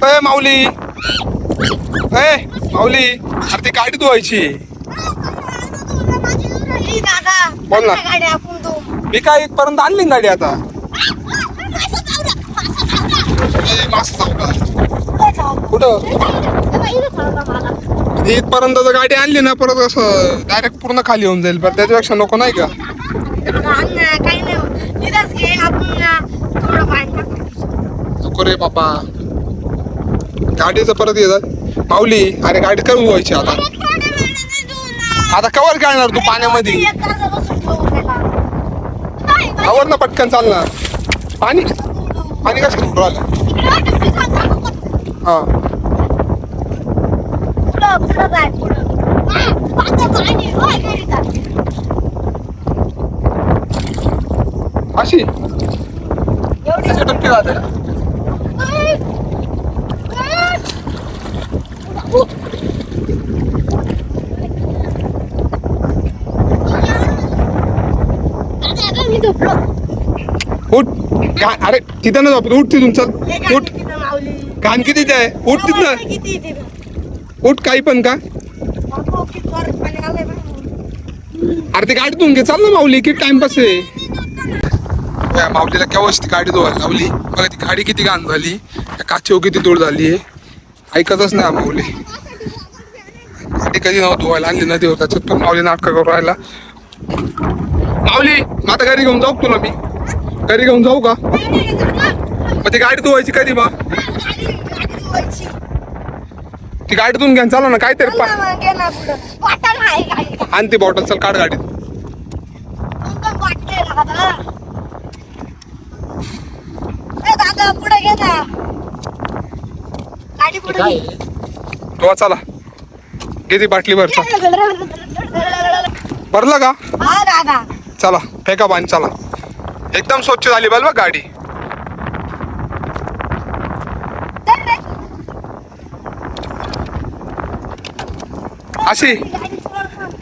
अय माऊली, अय माऊली, अरे ती गाडी धुवायची. बोल ना. मी काय इथपर्यंत आणली गाडी आता. कुठं इथपर्यंत जर गाडी आणली ना परत असं डायरेक्ट पूर्ण खाली होऊन जाईल. बरं त्याच्यापेक्षा नको नाही का. नको रे बाबा, गाडीचं परत येतात. माऊली अरे गाडी काय धुवायची आता. आता कवर घालणार तू पाण्यामध्ये. आवर ना पटकन चालणार. पाणी पाणी कसं राहिलं. हा अशी टक्के राहते. उठ. अरे तिथं ना झोपत. उठ तिथून. चल उठ. घाण किती आहे. उठ तिथं. उठ काही पण का. अरे ती गाडी धुवून घे. चाल ना माऊली, किती टाइमपास आहे. माऊलीला केव्हाच ती गाडी धुवायला लावली. बघा ती गाडी किती घाण झाली. काचेव किती धूळ झाली आहे. ऐकतच नाही माऊली. गाडी कधी नव्हतं धुवायला आणली नदी होता. पण माऊली नाटक करून राहिला. माऊली मग आता घरी घेऊन जाऊ तुला. मी घरी घेऊन जाऊ का. मग ती गाडी धुवायची कधी. बा ती गाडी धुवून घ्या. चालू ना काहीतरी. आण ती बॉटल. चल काढ गाडीत. धुवा चला. किती बाटली भर. भरलं का. चला फेका पाणी. चला एकदम स्वच्छ झाली बघ गाडी. अशी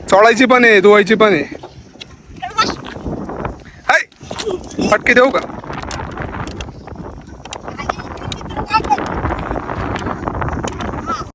चोळायची पण आहे, धुवायची पण आहे. हाय फटके देऊ का.